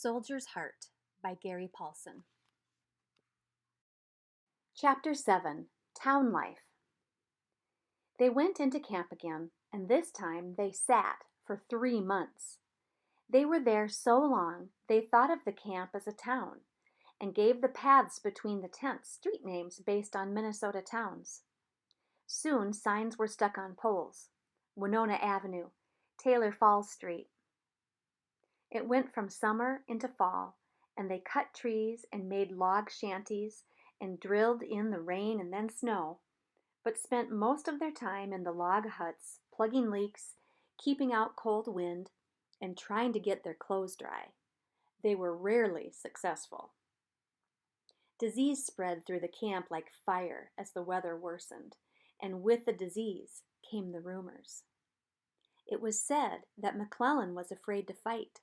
Soldier's Heart by Gary Paulsen. Chapter 7. Town Life. They went into camp again, and this time they sat for 3 months. They were there so long they thought of the camp as a town, and gave the paths between the tents street names based on Minnesota towns. Soon signs were stuck on poles: Winona Avenue, Taylor Falls Street. It went from summer into fall, and they cut trees and made log shanties and drilled in the rain and then snow, but spent most of their time in the log huts, plugging leaks, keeping out cold wind, and trying to get their clothes dry. They were rarely successful. Disease spread through the camp like fire as the weather worsened, and with the disease came the rumors. It was said that McClellan was afraid to fight.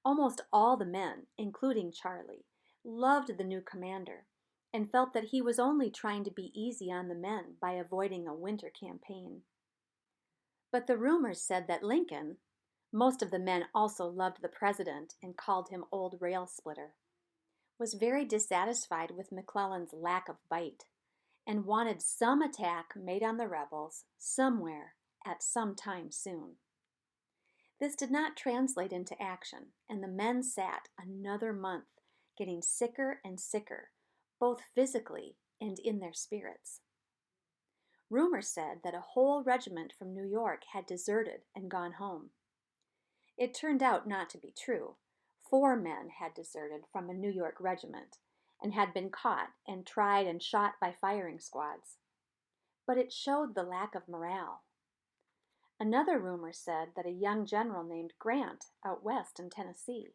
Almost all the men, including Charlie, loved the new commander and felt that he was only trying to be easy on the men by avoiding a winter campaign. But the rumors said that Lincoln, most of the men also loved the president and called him Old Rail Splitter, was very dissatisfied with McClellan's lack of bite and wanted some attack made on the rebels somewhere at some time soon. This did not translate into action, and the men sat another month, getting sicker and sicker, both physically and in their spirits. Rumor said that a whole regiment from New York had deserted and gone home. It turned out not to be true. 4 men had deserted from a New York regiment and had been caught and tried and shot by firing squads. But it showed the lack of morale. Another rumor said that a young general named Grant out west in Tennessee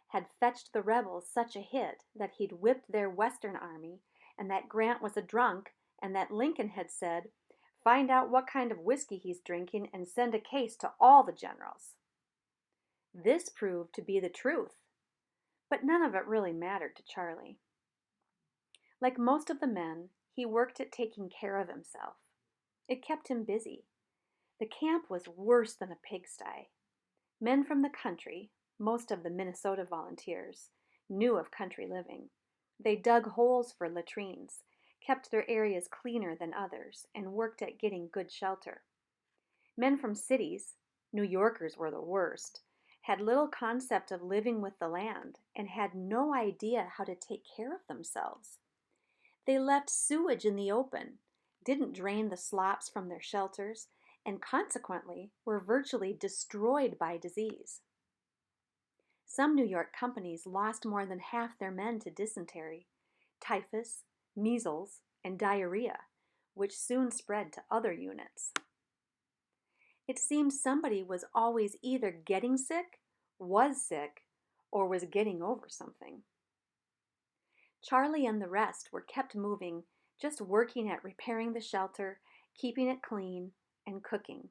had fetched the rebels such a hit that he'd whipped their western army, and that Grant was a drunk, and that Lincoln had said, "Find out what kind of whiskey he's drinking and send a case to all the generals." This proved to be the truth, but none of it really mattered to Charlie. Like most of the men, he worked at taking care of himself. It kept him busy. The camp was worse than a pigsty. Men from the country, most of the Minnesota volunteers, knew of country living. They dug holes for latrines, kept their areas cleaner than others, and worked at getting good shelter. Men from cities, New Yorkers were the worst, had little concept of living with the land and had no idea how to take care of themselves. They left sewage in the open, didn't drain the slops from their shelters, and consequently were virtually destroyed by disease. Some New York companies lost more than half their men to dysentery, typhus, measles, and diarrhea, which soon spread to other units. It seemed somebody was always either getting sick, was sick, or was getting over something. Charlie and the rest were kept moving, just working at repairing the shelter, keeping it clean, and cooking.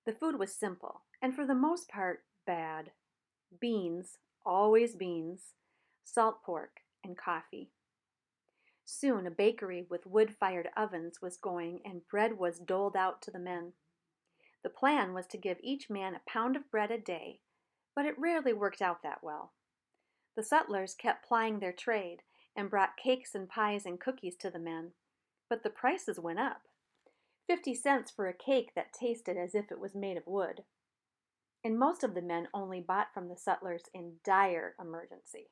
The food was simple, and for the most part, bad. Beans, always beans, salt pork, and coffee. Soon a bakery with wood-fired ovens was going, and bread was doled out to the men. The plan was to give each man a pound of bread a day, but it rarely worked out that well. The sutlers kept plying their trade and brought cakes and pies and cookies to the men, but the prices went up. 50 cents for a cake that tasted as if it was made of wood. And most of the men only bought from the sutlers in dire emergency.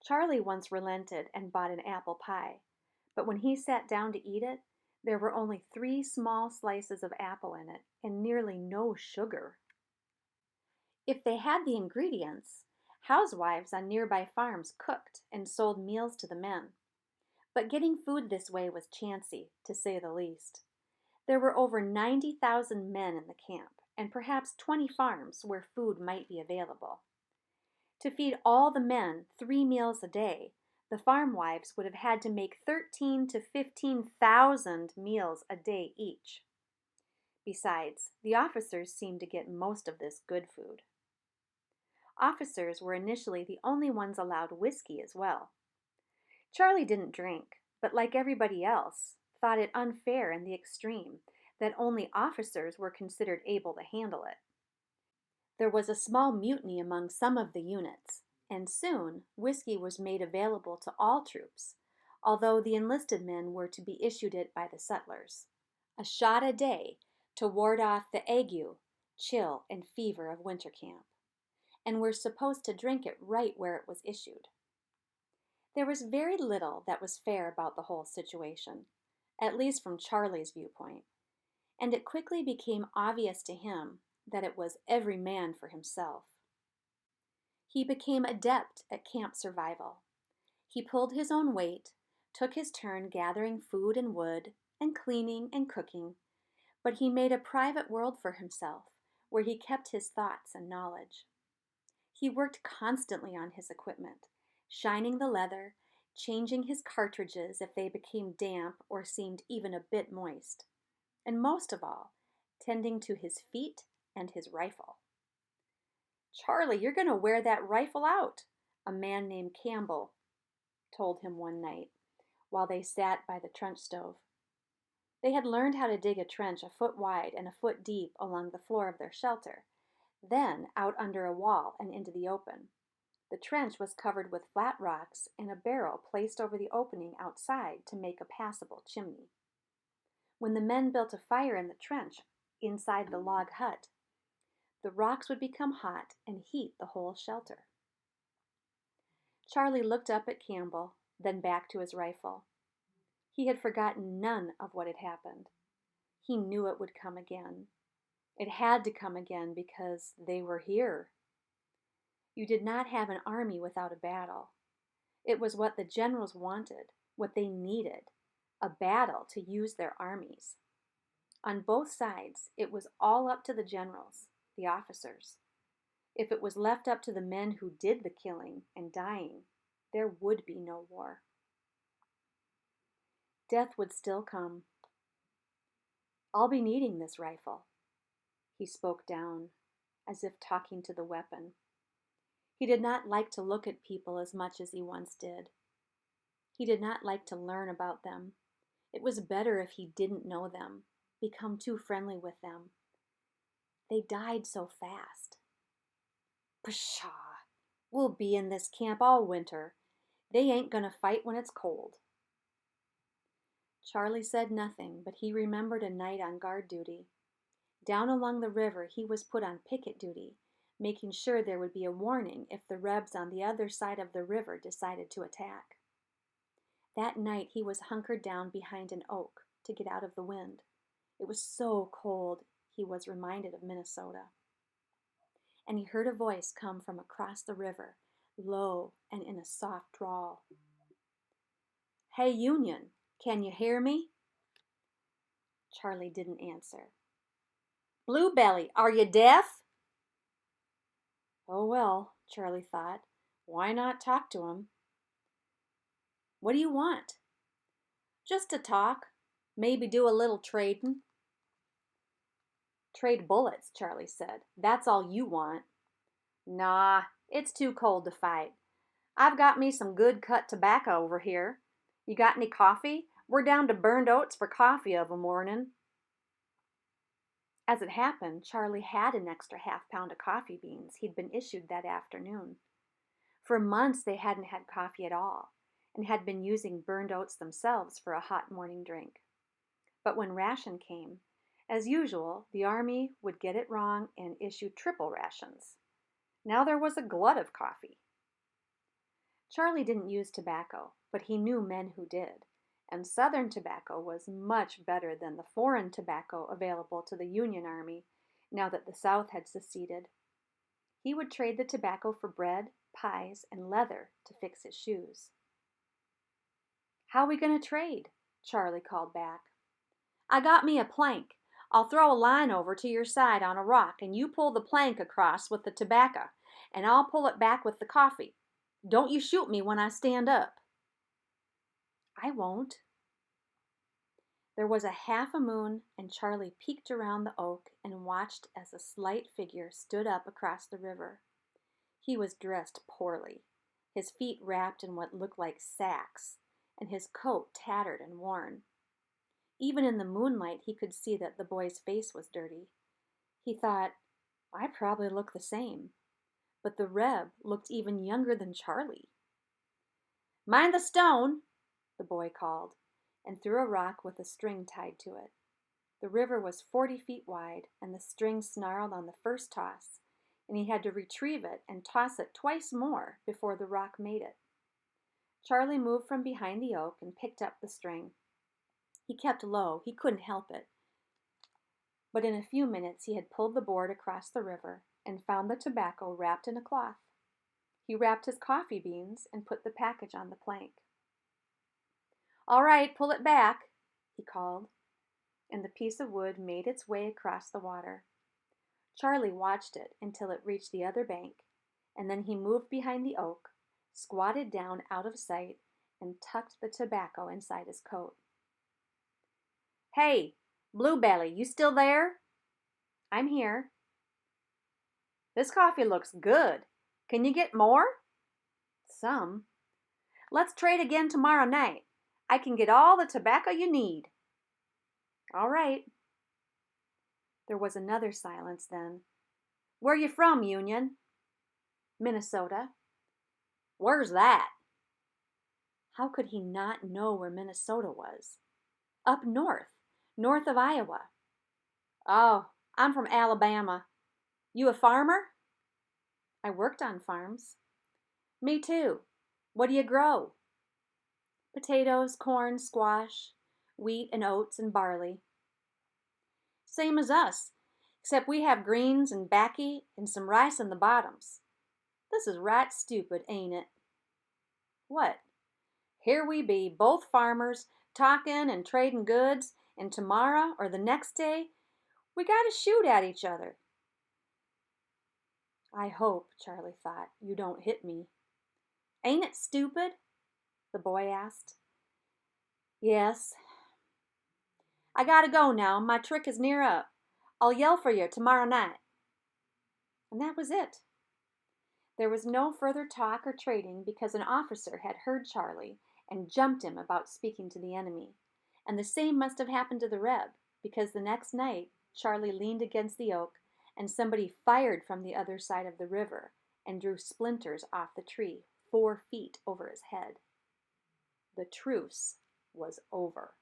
Charlie once relented and bought an apple pie, but when he sat down to eat it, there were only 3 small slices of apple in it and nearly no sugar. If they had the ingredients, housewives on nearby farms cooked and sold meals to the men. But getting food this way was chancy, to say the least. There were over 90,000 men in the camp, and perhaps 20 farms where food might be available. To feed all the men 3 meals a day, the farm wives would have had to make 13,000 to 15,000 meals a day each. Besides, the officers seemed to get most of this good food. Officers were initially the only ones allowed whiskey as well. Charlie didn't drink, but like everybody else, thought it unfair in the extreme that only officers were considered able to handle it. There was a small mutiny among some of the units, and soon whiskey was made available to all troops, although the enlisted men were to be issued it by the settlers. A shot a day to ward off the ague, chill, and fever of winter camp, and were supposed to drink it right where it was issued. There was very little that was fair about the whole situation, at least from Charlie's viewpoint, and it quickly became obvious to him that it was every man for himself. He became adept at camp survival. He pulled his own weight, took his turn gathering food and wood, and cleaning and cooking, but he made a private world for himself where he kept his thoughts and knowledge. He worked constantly on his equipment, shining the leather, changing his cartridges if they became damp or seemed even a bit moist, and most of all, tending to his feet and his rifle. "Charlie, you're going to wear that rifle out," a man named Campbell told him one night while they sat by the trench stove. They had learned how to dig a trench a foot wide and a foot deep along the floor of their shelter, then out under a wall and into the open. The trench was covered with flat rocks and a barrel placed over the opening outside to make a passable chimney. When the men built a fire in the trench inside the log hut, the rocks would become hot and heat the whole shelter. Charlie looked up at Campbell, then back to his rifle. He had forgotten none of what had happened. He knew it would come again. It had to come again because they were here. You did not have an army without a battle. It was what the generals wanted, what they needed, a battle to use their armies. On both sides, it was all up to the generals, the officers. If it was left up to the men who did the killing and dying, there would be no war. Death would still come. "I'll be needing this rifle." He spoke down, as if talking to the weapon. He did not like to look at people as much as he once did. He did not like to learn about them. It was better if he didn't know them, become too friendly with them. They died so fast. "Pshaw! We'll be in this camp all winter. They ain't gonna fight when it's cold." Charlie said nothing, but he remembered a night on guard duty. Down along the river, he was put on picket duty, making sure there would be a warning if the Rebs on the other side of the river decided to attack. That night, he was hunkered down behind an oak to get out of the wind. It was so cold, he was reminded of Minnesota. And he heard a voice come from across the river, low and in a soft drawl. "Hey, Union, can you hear me?" Charlie didn't answer. "Bluebelly, are you deaf?" Oh well, Charlie thought. Why not talk to him? "What do you want?" "Just to talk. Maybe do a little trading." "Trade bullets," Charlie said. "That's all you want." "Nah, it's too cold to fight. I've got me some good cut tobacco over here. You got any coffee? We're down to burned oats for coffee of a morning." As it happened, Charlie had an extra half-pound of coffee beans he'd been issued that afternoon. For months they hadn't had coffee at all, and had been using burned oats themselves for a hot morning drink. But when ration came, as usual, the Army would get it wrong and issue triple rations. Now there was a glut of coffee. Charlie didn't use tobacco, but he knew men who did, and Southern tobacco was much better than the foreign tobacco available to the Union Army now that the South had seceded. He would trade the tobacco for bread, pies, and leather to fix his shoes. "How we gonna trade?" Charlie called back. "I got me a plank. I'll throw a line over to your side on a rock, and you pull the plank across with the tobacco, and I'll pull it back with the coffee. Don't you shoot me when I stand up." "I won't." There was a half a moon, and Charlie peeked around the oak and watched as a slight figure stood up across the river. He was dressed poorly, his feet wrapped in what looked like sacks, and his coat tattered and worn. Even in the moonlight, he could see that the boy's face was dirty. He thought, I probably look the same, but the Reb looked even younger than Charlie. Mind the stone, the boy called, and threw a rock with a string tied to it. The river was 40 feet wide, and the string snarled on the first toss, and he had to retrieve it and toss it twice more before the rock made it. Charlie moved from behind the oak and picked up the string. He kept low, he couldn't help it. But in a few minutes he had pulled the board across the river and found the tobacco wrapped in a cloth. He wrapped his coffee beans and put the package on the plank. All right, pull it back, he called, and the piece of wood made its way across the water. Charlie watched it until it reached the other bank, and then he moved behind the oak, squatted down out of sight, and tucked the tobacco inside his coat. Hey, Bluebelly, you still there? I'm here. This coffee looks good. Can you get more? Some. Let's trade again tomorrow night. I can get all the tobacco you need. All right. There was another silence then. Where you from, Union? Minnesota. Where's that? How could he not know where Minnesota was? Up north of Iowa. Oh, I'm from Alabama. You a farmer? I worked on farms. Me too. What do you grow? Potatoes, corn, squash, wheat and oats and barley. Same as us, except we have greens and baccy and some rice in the bottoms. This is right stupid, ain't it? What? Here we be, both farmers, talking and trading goods, and tomorrow or the next day, we gotta shoot at each other. I hope, Charlie thought, you don't hit me. Ain't it stupid? The boy asked. Yes. I gotta go now. My trick is near up. I'll yell for you tomorrow night. And that was it. There was no further talk or trading because an officer had heard Charlie and jumped him about speaking to the enemy. And the same must have happened to the Reb, because the next night Charlie leaned against the oak and somebody fired from the other side of the river and drew splinters off the tree 4 feet over his head. The truce was over.